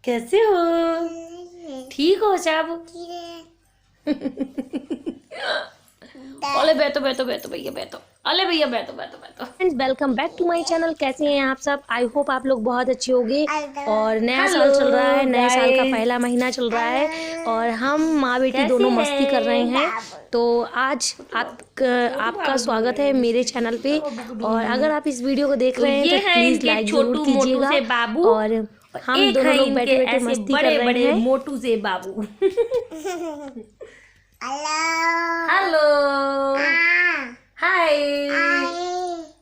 कैसे हो? ठीक हो सब? अले बैठो बैठो बैठो भैया बैठो। अले भैया बैठो बैठो बैठो। Friends welcome back to my channel. कैसे हैं आप सब? आई होप आप लोग बहुत अच्छे होंगे। और नया साल चल रहा है, नए साल का पहला महीना चल रहा है और हम माँ बेटी दोनों मस्ती कर रहे हैं। तो आज आपका स्वागत है मेरे चैनल पे। और अगर आप इस वीडियो को देख रहे हैं तो प्लीज लाइक जरूर कीजिएगा। और हम दोनों लोग बैठे बैठे मस्ती कर रहे हैं। मोटू से बाबू। हेलो हाय,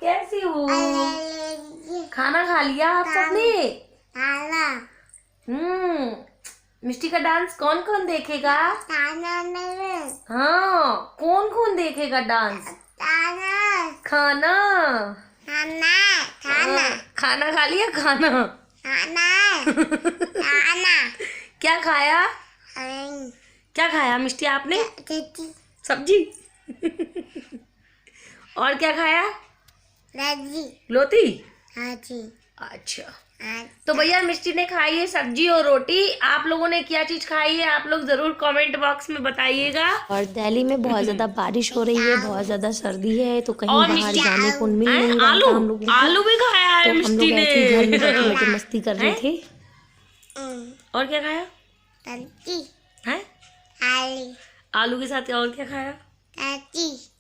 कैसी हो? खाना खा लिया आप सबने? मिष्टी का डांस कौन कौन देखेगा? हाँ, कौन कौन देखेगा डांस? खाना खाना खा लिया? खाना क्या खाया? क्या खाया मिष्टी आपने? सब्जी। और क्या खाया? लोती। अच्छा, तो भैया मिष्टी ने खाई है सब्जी और रोटी। आप लोगों ने क्या चीज खाई है आप लोग जरूर कमेंट बॉक्स में बताइएगा। और दिल्ली में बहुत ज्यादा बारिश हो रही है, बहुत ज्यादा सर्दी है, तो कहीं बाहर जाने को मिल नहीं रहा था हम लोगों को। आलू भी खाया है तो हम लोग ऐसे ही घर में बैठे बैठे मस्ती कर रहे थे। और क्या खाया है? आलू के साथ और क्या खाया?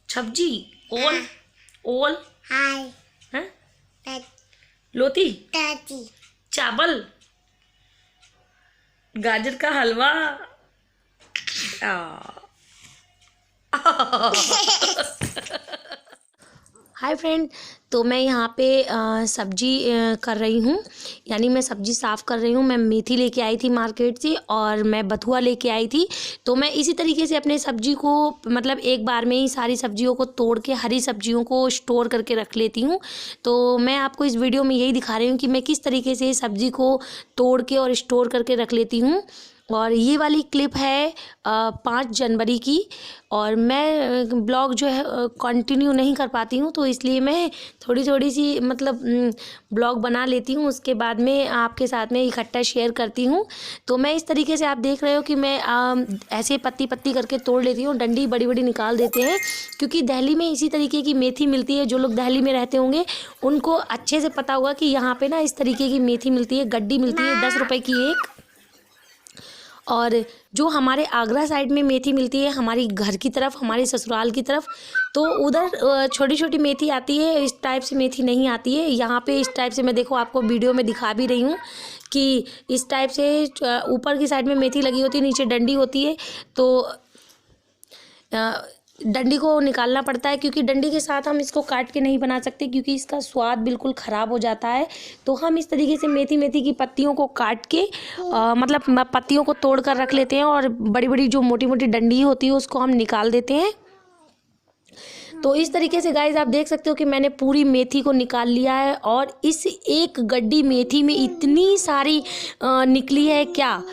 सब्जी। ओल हैं? लोती, चावल, गाजर का हलवा। हाय फ्रेंड, तो मैं यहाँ पे सब्जी कर रही हूँ, यानी मैं सब्जी साफ़ कर रही हूँ। मैं मेथी लेके आई थी मार्केट से और मैं बथुआ लेके आई थी। तो मैं इसी तरीके से अपने सब्जी को मतलब एक बार में ही सारी सब्जियों को तोड़ के हरी सब्जियों को स्टोर करके रख लेती हूँ। तो मैं आपको इस वीडियो में यही दिखा रही हूँ कि मैं किस तरीके से सब्जी को तोड़ के और स्टोर करके रख लेती हूँ। और ये वाली क्लिप है 5 जनवरी की। और मैं ब्लॉग जो है कंटिन्यू नहीं कर पाती हूँ, तो इसलिए मैं थोड़ी थोड़ी सी मतलब ब्लॉग बना लेती हूँ, उसके बाद में आपके साथ में इकट्ठा शेयर करती हूँ। तो मैं इस तरीके से आप देख रहे हो कि मैं ऐसे पत्ती पत्ती करके तोड़ लेती हूँ। डंडी बड़ी बड़ी निकाल देते हैं, क्योंकि दिल्ली में इसी तरीके की मेथी मिलती है। जो लोग दिल्ली में रहते होंगे उनको अच्छे से पता होगा कि यहाँ पर ना इस तरीके की मेथी मिलती है। गड्डी मिलती है 10 रुपये की एक। और जो हमारे आगरा साइड में मेथी मिलती है हमारी घर की तरफ, हमारे ससुराल की तरफ, तो उधर छोटी छोटी मेथी आती है, इस टाइप से मेथी नहीं आती है। यहाँ पे इस टाइप से मैं देखो आपको वीडियो में दिखा भी रही हूँ कि इस टाइप से ऊपर की साइड में मेथी लगी होती है, नीचे डंडी होती है। तो डंडी को निकालना पड़ता है, क्योंकि डंडी के साथ हम इसको काट के नहीं बना सकते, क्योंकि इसका स्वाद बिल्कुल ख़राब हो जाता है। तो हम इस तरीके से मेथी की पत्तियों को काट के मतलब पत्तियों को तोड़ कर रख लेते हैं और बड़ी बड़ी जो मोटी मोटी डंडी होती है उसको हम निकाल देते हैं। तो इस तरीके से गाइज आप देख सकते हो कि मैंने पूरी मेथी को निकाल लिया है। और इस एक गड्डी मेथी में इतनी सारी निकली है, क्या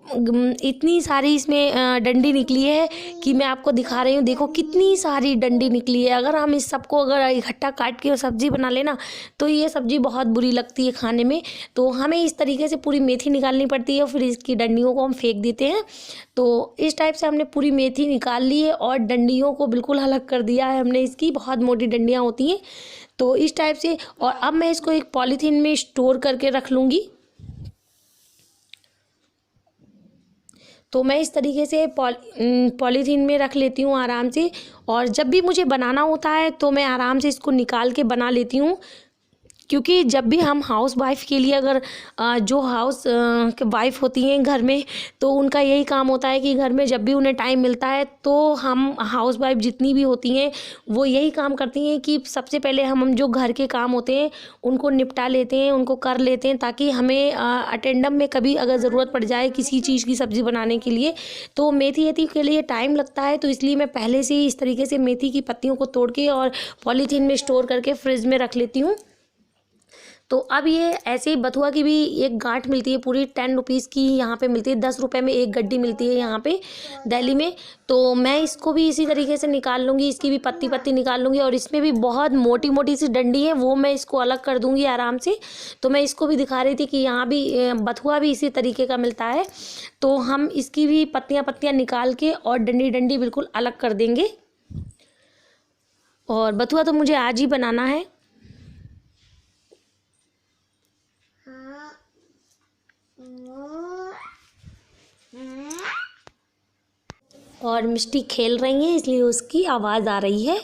इतनी सारी इसमें डंडी निकली है कि मैं आपको दिखा रही हूँ। देखो कितनी सारी डंडी निकली है। अगर हम इस सबको अगर इकट्ठा काट के सब्ज़ी बना लेना तो ये सब्ज़ी बहुत बुरी लगती है खाने में। तो हमें इस तरीके से पूरी मेथी निकालनी पड़ती है, फिर इसकी डंडियों को हम फेंक देते हैं। तो इस टाइप से हमने पूरी मेथी निकाल ली है और डंडियों को बिल्कुल अलग कर दिया है हमने। इसकी बहुत मोटी डंडियाँ होती हैं, तो इस टाइप से। और अब मैं इसको एक पॉलीथीन में स्टोर करके रख लूँगी। तो मैं इस तरीके से पॉलीथीन में रख लेती हूँ आराम से। और जब भी मुझे बनाना होता है तो मैं आराम से इसको निकाल के बना लेती हूँ, क्योंकि जब भी हम हाउस वाइफ के लिए अगर जो हाउस वाइफ होती हैं घर में, तो उनका यही काम होता है कि घर में जब भी उन्हें टाइम मिलता है तो हम हाउस वाइफ जितनी भी होती हैं वो यही काम करती हैं कि सबसे पहले हम जो घर के काम होते हैं उनको निपटा लेते हैं, उनको कर लेते हैं, ताकि हमें अटेंडम में कभी अगर ज़रूरत पड़ जाए किसी चीज़ की सब्ज़ी बनाने के लिए तो मेथी के लिए टाइम लगता है। तो इसलिए मैं पहले से ही इस तरीके से मेथी की पत्तियों को तोड़ के और पॉलीथीन में स्टोर करके फ्रिज में रख लेती हूँ। तो अब ये ऐसे ही बथुआ की भी एक गांठ मिलती है पूरी 10 रुपीज़ की, यहाँ पे मिलती है। 10 रुपये में एक गड्डी मिलती है यहाँ पे दिल्ली में। तो मैं इसको भी इसी तरीके से निकाल लूँगी, इसकी भी पत्ती पत्ती निकाल लूँगी। और इसमें भी बहुत मोटी मोटी सी डंडी है, वो मैं इसको अलग कर दूँगी आराम से। तो मैं इसको भी दिखा रही थी कि यहाँ भी बथुआ भी इसी तरीके का मिलता है। तो हम इसकी भी पत्तियाँ पत्तियाँ निकाल के और डंडी डंडी बिल्कुल अलग कर देंगे। और बथुआ तो मुझे आज ही बनाना है। और मिष्टी खेल रही है इसलिए उसकी आवाज़ आ रही है।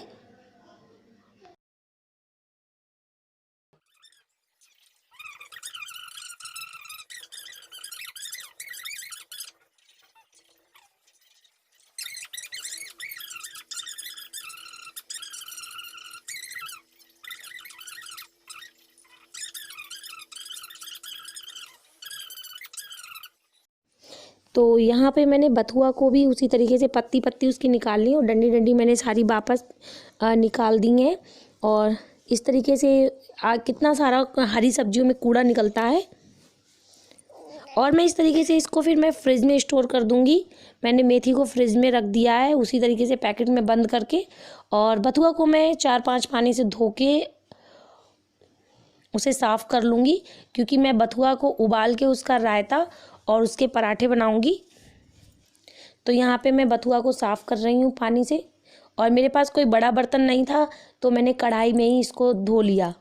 तो यहाँ पे मैंने बथुआ को भी उसी तरीके से पत्ती पत्ती उसकी निकाल ली और डंडी डंडी मैंने सारी वापस निकाल दी हैं। और इस तरीके से कितना सारा हरी सब्जियों में कूड़ा निकलता है। और मैं इस तरीके से इसको फिर मैं फ्रिज में स्टोर कर दूँगी। मैंने मेथी को फ्रिज में रख दिया है उसी तरीके से पैकेट में बंद करके। और बथुआ को मैं 4-5 पानी से धो के उसे साफ़ कर लूँगी, क्योंकि मैं बथुआ को उबाल के उसका रायता और उसके पराठे बनाऊंगी। तो यहाँ पे मैं बथुआ को साफ़ कर रही हूँ पानी से। और मेरे पास कोई बड़ा बर्तन नहीं था तो मैंने कढ़ाई में ही इसको धो लिया।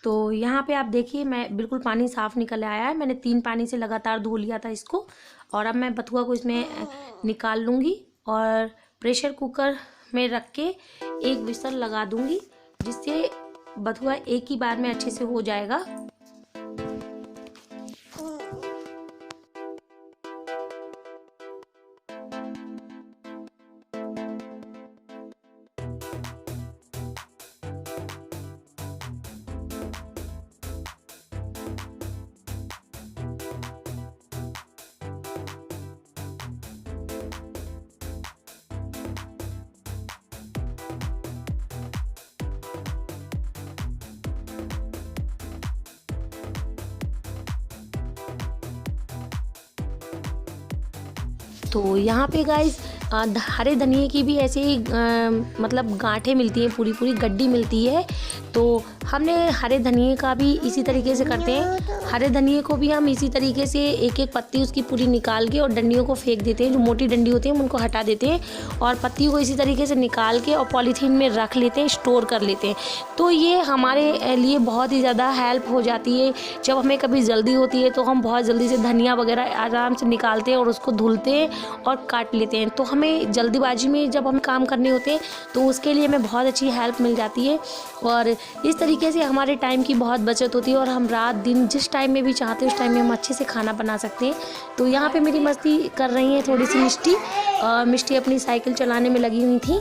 तो यहाँ पे आप देखिए मैं बिल्कुल पानी साफ़ निकल आया है। मैंने 3 पानी से लगातार धो लिया था इसको। और अब मैं बथुआ को इसमें निकाल लूँगी और प्रेशर कुकर में रख के एक विसल लगा दूँगी, जिससे बथुआ एक ही बार में अच्छे से हो जाएगा। तो यहाँ पे गाइस हरे धनिए की भी ऐसे ही मतलब गांठें मिलती हैं, पूरी पूरी गड्डी मिलती है। तो हमने हरे धनिए का भी इसी तरीके से करते हैं। हरे धनिए को भी हम इसी तरीके से एक एक पत्ती उसकी पूरी निकाल के और डंडियों को फेंक देते हैं। जो मोटी डंडी होती है उनको हटा देते हैं और पत्तियों को इसी तरीके से निकाल के और पॉलीथीन में रख लेते हैं, स्टोर कर लेते हैं। तो ये हमारे लिए बहुत ही ज़्यादा हेल्प हो जाती है। जब हमें कभी जल्दी होती है तो हम बहुत जल्दी से धनिया वगैरह आराम से निकालते हैं और उसको धुलते हैं और काट लेते हैं। तो हमें जल्दीबाजी में जब हम काम करने होते हैं तो उसके लिए हमें बहुत अच्छी हेल्प मिल जाती है। और इस तरीके से हमारे टाइम की बहुत बचत होती है और हम रात दिन जिस टाइम में भी चाहते हैं उस टाइम में हम अच्छे से खाना बना सकते हैं। तो यहाँ पे मेरी मस्ती कर रही है थोड़ी सी मिष्टी अपनी साइकिल चलाने में लगी हुई थी।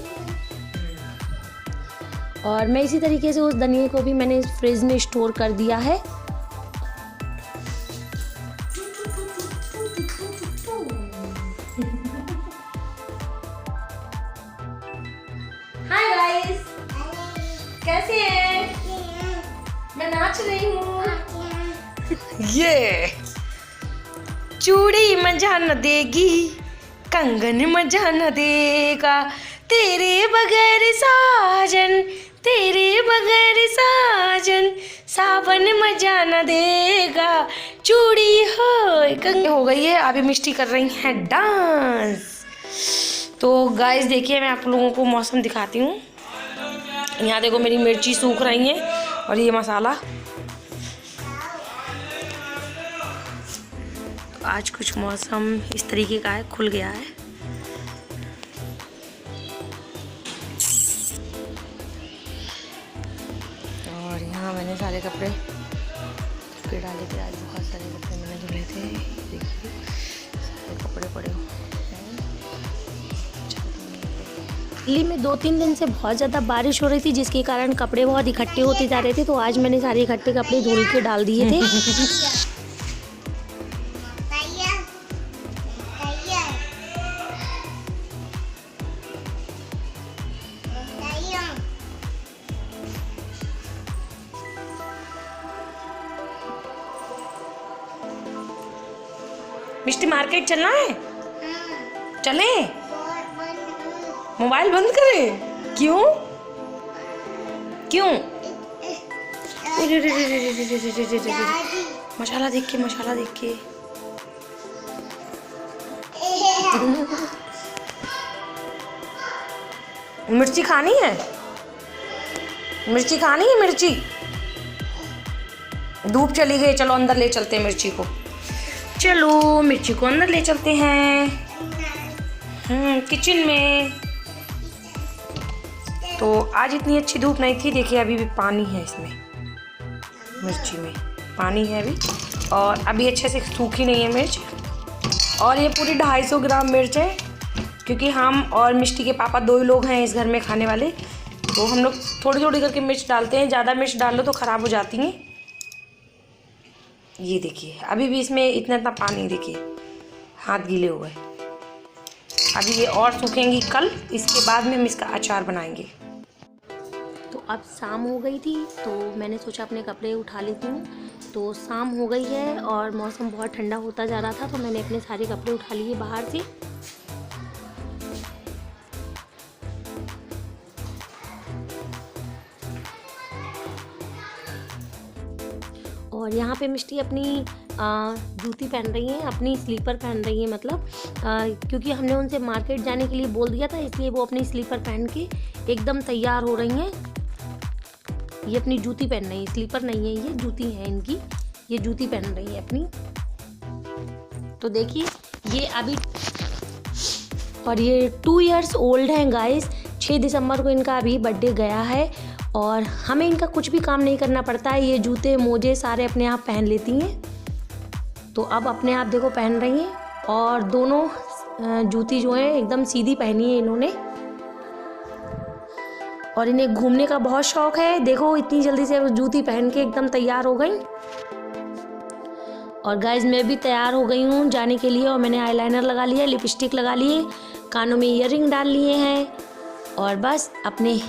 और मैं इसी तरीके से उस धनिए को भी मैंने फ्रिज में स्टोर कर दिया है। हाय गाइस, कैसे हैं? मैं नाच रही हूँ। ये चूड़ी मजा न देगी, कंगन मजा न देगा, तेरे बगैर साजन, तेरे बगैर साजन, सावन मजा न देगा, चूड़ी हो कंगन हो गई है। अभी मिष्टी कर रही है डांस। तो गाइस देखिए मैं आप लोगों को मौसम दिखाती हूँ। यहाँ देखो मेरी मिर्ची सूख रही है और ये मसाला। तो आज कुछ मौसम इस तरीके का है, खुल गया है। और यहाँ मैंने सारे कपड़े डाले थे। आज बहुत सारे कपड़े मैंने धुले थे। देखिए सारे कपड़े पड़े हुए हैं। दिल्ली में 2-3 दिन से बहुत ज़्यादा बारिश हो रही थी, जिसके कारण कपड़े बहुत इकट्ठे होते जा रहे थे। तो आज मैंने सारे इकट्ठे कपड़े धुल के डाल दिए थे। मिष्टी मार्केट चलना है? चले? मोबाइल बंद करें? क्यों? क्यों? मसाला देख के, मसाला देख के। मिर्ची खानी है? मिर्ची खानी है? मिर्ची धूप चली गई, चलो अंदर ले चलते हैं मिर्ची को। चलो मिर्ची को अंदर ले चलते हैं किचन में। तो आज इतनी अच्छी धूप नहीं थी। देखिए अभी भी पानी है इसमें, मिर्ची में पानी है अभी, और अभी अच्छे से सूखी नहीं है मिर्च। और ये पूरी 250 ग्राम मिर्च है, क्योंकि हम और मिष्टी के पापा 2 ही लोग हैं इस घर में खाने वाले। तो हम लोग थोड़ी थोड़ी करके मिर्च डालते हैं। ज़्यादा मिर्च डाल लो तो ख़राब हो जाती हैं। ये देखिए अभी भी इसमें इतना पानी, देखिए हाथ गीले हो गए। अभी ये और सूखेंगी कल, इसके बाद में हम इसका अचार बनाएंगे। तो अब शाम हो गई थी, तो मैंने सोचा अपने कपड़े उठा लेती हूँ। तो शाम हो गई है और मौसम बहुत ठंडा होता जा रहा था, तो मैंने अपने सारे कपड़े उठा लिए बाहर से। और यहाँ पे मिष्टी अपनी जूती पहन रही हैं, अपनी स्लीपर पहन रही हैं, मतलब क्योंकि हमने उनसे मार्केट जाने के लिए बोल दिया था, इसलिए वो अपनी स्लीपर पहन के एकदम तैयार हो रही हैं। ये अपनी जूती पहन रही हैं, स्लीपर नहीं है, ये जूती है इनकी। ये जूती पहन रही है अपनी। तो देखिए ये अभी, और ये 2 इयर्स ओल्ड हैं गाइस। 6 दिसंबर को इनका अभी बर्थडे गया है और हमें इनका कुछ भी काम नहीं करना पड़ता है। ये जूते मोजे सारे अपने आप पहन लेती हैं। तो अब अपने आप देखो पहन रही हैं, और दोनों जूती जो है एकदम सीधी पहनी है इन्होंने। और इन्हें घूमने का बहुत शौक है। देखो इतनी जल्दी से जूती पहन के एकदम तैयार हो गई। और गाइज मैं भी तैयार हो गई हूँ जाने के लिए, और मैंने आईलाइनर लगा लिया, लिपस्टिक लगा लिए, कानों में ईयररिंग डाल लिए हैं, और बस अपने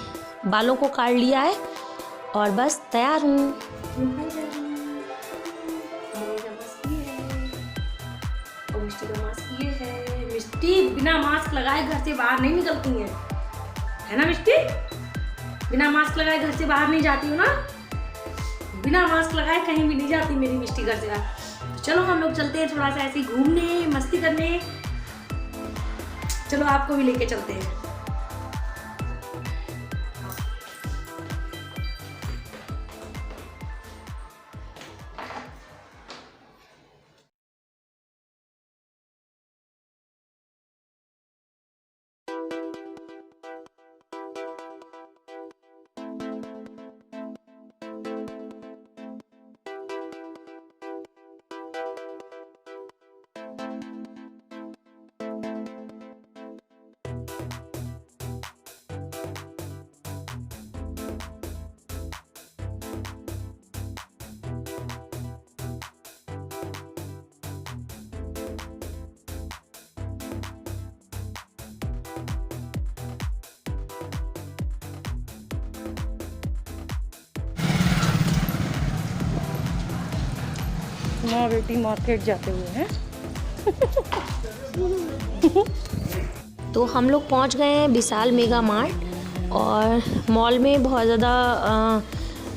बालों को काट लिया है और बस तैयार हूँ। मिष्टी बिना मास्क लगाए घर से बाहर नहीं निकलती है ना मिष्टी? बिना मास्क लगाए घर से बाहर नहीं जाती हो ना? बिना मास्क लगाए कहीं भी नहीं जाती मेरी मिष्टी घर से बाहर। तो चलो हम लोग चलते हैं थोड़ा सा ऐसे घूमने, मस्ती करने। चलो आपको भी लेके चलते हैं। माँ बेटी मार्केट जाते हुए हैं। तो हम लोग पहुंच गए हैं विशाल मेगा मार्ट, और मॉल में बहुत ज़्यादा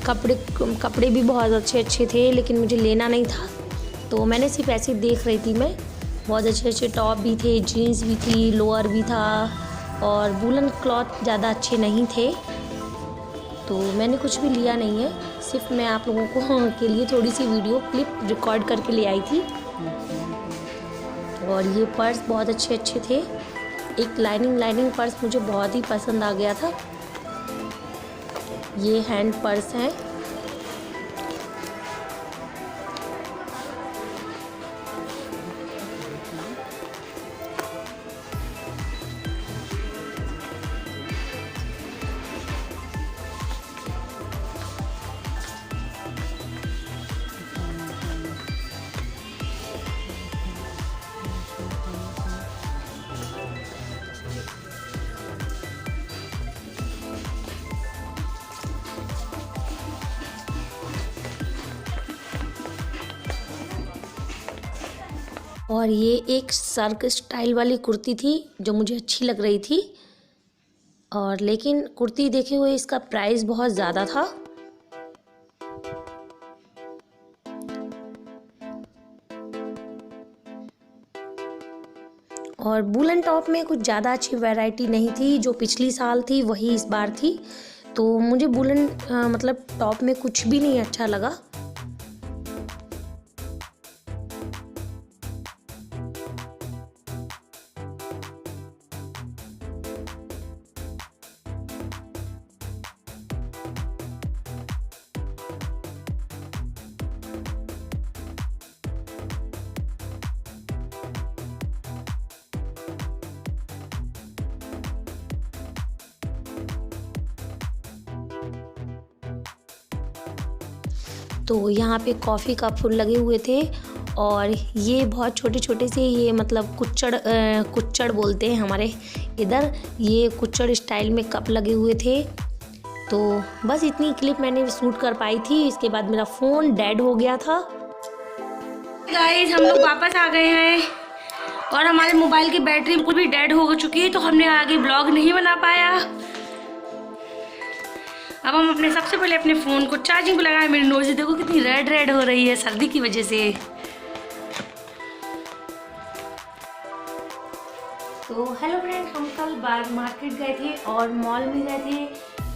कपड़े भी बहुत अच्छे थे, लेकिन मुझे लेना नहीं था। तो मैंने सिर्फ ऐसे देख रही थी मैं। बहुत अच्छे टॉप भी थे, जीन्स भी थी, लोअर भी था, और वूलन क्लॉथ ज़्यादा अच्छे नहीं थे। तो मैंने कुछ भी लिया नहीं है, सिर्फ मैं आप लोगों को के लिए थोड़ी सी वीडियो क्लिप रिकॉर्ड करके ले आई थी। और ये पर्स बहुत अच्छे थे। एक लाइनिंग पर्स मुझे बहुत ही पसंद आ गया था। ये हैंड पर्स है और ये एक सर्क स्टाइल वाली कुर्ती थी जो मुझे अच्छी लग रही थी, और लेकिन कुर्ती देखे हुए इसका प्राइस बहुत ज़्यादा था। और वूलन टॉप में कुछ ज़्यादा अच्छी वैरायटी नहीं थी, जो पिछली साल थी वही इस बार थी। तो मुझे वूलन मतलब टॉप में कुछ भी नहीं अच्छा लगा। तो यहाँ पे कॉफ़ी का फूल लगे हुए थे, और ये बहुत छोटे छोटे से, ये मतलब कुच्चड़ बोलते हैं हमारे इधर, ये कुच्चड़ स्टाइल में कप लगे हुए थे। तो बस इतनी क्लिप मैंने शूट कर पाई थी। इसके बाद मेरा फ़ोन डेड हो गया था। गाइस, हम लोग वापस आ गए हैं और हमारे मोबाइल की बैटरी बिल्कुल भी डेड हो चुकी है, तो हमने आगे ब्लॉग नहीं बना पाया। अब हम सबसे पहले अपने फ़ोन को चार्जिंग पे लगाए। मेरी नोज़ देखो कितनी रेड रेड हो रही है सर्दी की वजह से। तो हेलो फ्रेंड, हम कल मार्केट गए थे और मॉल में गए थे।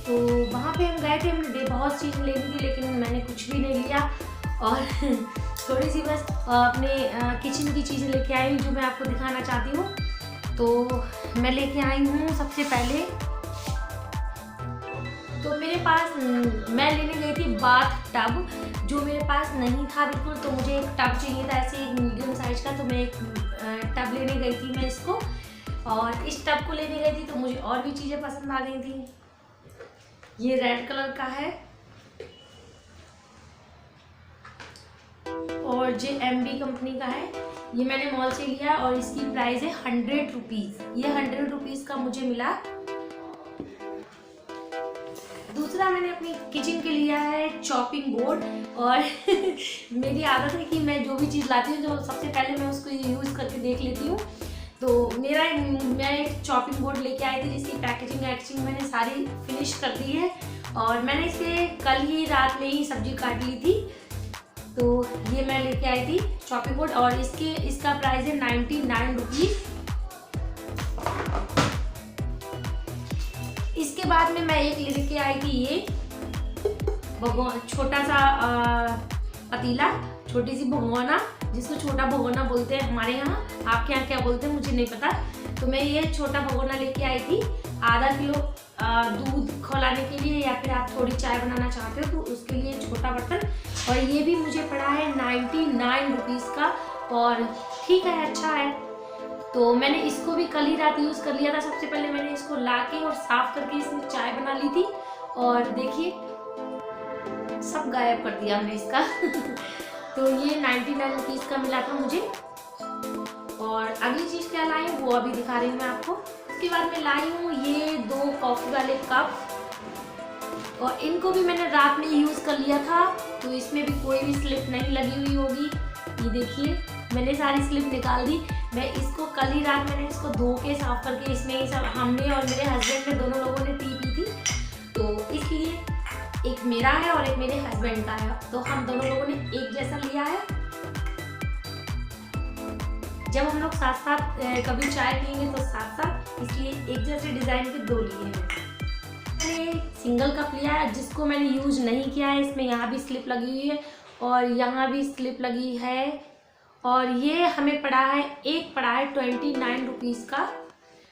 तो वहाँ पे हम गए थे, हमने बहुत चीज़ लेनी थी, लेकिन मैंने कुछ भी नहीं लिया और थोड़ी सी बस अपने किचन की चीज़ें लेके आई हूँ जो मैं आपको दिखाना चाहती हूँ। तो मैं लेके आई हूँ सबसे पहले, तो मेरे पास मैं लेने गई थी बाथ टब, जो मेरे पास नहीं था बिल्कुल। तो मुझे एक टब चाहिए था, ऐसे एक मीडियम साइज का। तो मैं एक टब लेने गई थी मैं इसको, और इस टब को लेने गई थी तो मुझे और भी चीज़ें पसंद आ गई थी। ये रेड कलर का है और JMB कंपनी का है। ये मैंने मॉल से लिया और इसकी प्राइस है 100 रुपीज़। ये 100 रुपीज़ का मुझे मिला। दूसरा मैंने अपनी किचन के लिया है चॉपिंग बोर्ड, और मेरी आदत है कि मैं जो भी चीज़ लाती हूँ तो सबसे पहले मैं उसको यूज़ करके देख लेती हूँ। तो मैं एक चॉपिंग बोर्ड लेके आई थी जिसकी पैकेजिंग मैंने सारी फिनिश कर दी है, और मैंने इसे कल ही रात में ही सब्जी काट ली थी। तो ये मैं लेके आई थी चॉपिंग बोर्ड, और इसका प्राइस है 99 रुपीज़। इसके बाद में मैं एक लेके आई थी ये छोटा सा पतीला, छोटी सी भगोना, जिसको छोटा भगोना बोलते हैं हमारे यहाँ। आपके यहाँ क्या बोलते हैं मुझे नहीं पता। तो मैं ये छोटा भगोना लेके आई थी, आधा किलो दूध खौलाने के लिए, या फिर आप थोड़ी चाय बनाना चाहते हो तो उसके लिए छोटा बर्तन। और ये भी मुझे पड़ा है 99 रुपीज़ का, और ठीक है, अच्छा है। तो मैंने इसको भी कल ही रात यूज़ कर लिया था। सबसे पहले मैंने इसको लाके और साफ़ करके इसमें चाय बना ली थी, और देखिए सब गायब कर दिया हमने इसका। तो ये 99 रुपीज़ का मिला था मुझे। और अगली चीज़ क्या लाई हूँ वो अभी दिखा रही हूँ मैं आपको। उसके बाद मैं लाई हूँ ये 2 कॉफ़ी वाले कप, और इनको भी मैंने रात में यूज़ कर लिया था, तो इसमें भी कोई भी स्लिप नहीं लगी हुई होगी। ये देखिए मैंने सारी स्लिप निकाल दी। मैं इसको कल ही रात मैंने इसको धो के साफ करके इसमें ही सब हमने और मेरे हस्बैंड ने दोनों लोगों ने पी थी। तो इसलिए एक मेरा है और एक मेरे हस्बैंड का है, तो हम दोनों लोगों ने एक जैसा लिया है। जब हम लोग साथ साथ कभी चाय पियेंगे तो साथ साथ, इसलिए एक जैसे डिज़ाइन के 2 लिए हैं। मैंने सिंगल कप लिया है जिसको मैंने यूज नहीं किया है। इसमें यहाँ भी स्लिप लगी हुई है और यहाँ भी स्लिप लगी है, और ये हमें पड़ा है 29 रुपीज़ का।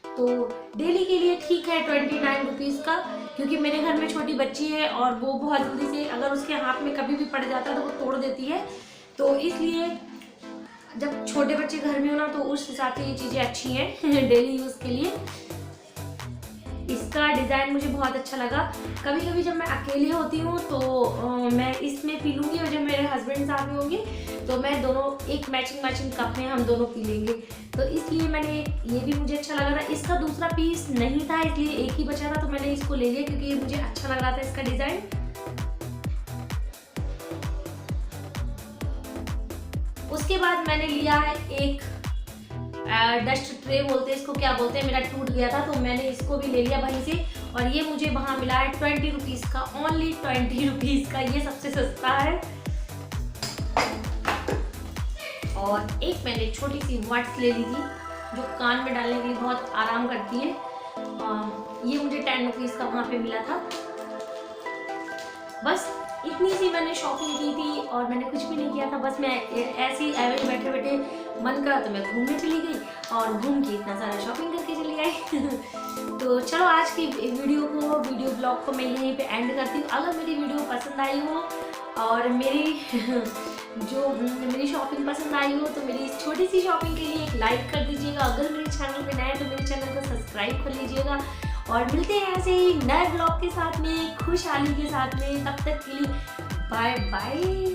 तो डेली के लिए ठीक है 29 रुपीज़ का, क्योंकि मेरे घर में छोटी बच्ची है और वो बहुत जल्दी से अगर उसके हाथ में कभी भी पड़ जाता है तो वो तोड़ देती है। तो इसलिए जब छोटे बच्चे घर में हो ना, तो उस हिसाब से ये चीज़ें अच्छी हैं डेली यूज़ के लिए। इसका डिज़ाइन मुझे बहुत अच्छा लगा। कभी कभी जब मैं अकेले होती हूँ तो मैं इसमें पी लूँगी, और जब मेरे हस्बैंड साथ में होंगे तो मैं दोनों एक मैचिंग कप में हम दोनों पी लेंगे। तो इसलिए मैंने ये भी मुझे अच्छा लगा था। इसका दूसरा पीस नहीं था इसलिए एक ही बचा था, तो मैंने इसको ले लिया क्योंकि ये मुझे अच्छा लग रहा था इसका डिज़ाइन। उसके बाद मैंने लिया है एक डस्ट ट्रे बोलते हैं इसको, क्या बोलते हैं, मेरा टूट गया था तो मैंने इसको भी ले लिया वहीं से। और ये मुझे वहाँ मिला है 20 रुपीज़ का, ओनली 20 रुपीज़ का, ये सबसे सस्ता है। और एक मैंने छोटी सी वॉट्स ले ली थी जो कान में डालने के लिए बहुत आराम करती है। ये मुझे 10 रुपीज़ का वहाँ पे मिला था। बस इतनी सी मैंने शॉपिंग की थी और मैंने कुछ भी नहीं किया था। बस मैं ऐसे ही एवरेज बैठे बैठे मन करा तो मैं घूमने चली गई और घूम के इतना सारा शॉपिंग करके चली आई। तो चलो आज की वीडियो ब्लॉग को मैं यहीं पे एंड करती हूँ। अगर मेरी वीडियो पसंद आई हो और मेरी शॉपिंग पसंद आई हो तो मेरी इस छोटी सी शॉपिंग के लिए एक लाइक कर दीजिएगा। अगर मेरे चैनल पे नए हैं तो मेरे चैनल को सब्सक्राइब कर लीजिएगा। और मिलते हैं ऐसे ही नए ब्लॉग के साथ में, खुशहाली के साथ में। तब तक के लिए बाय बाय।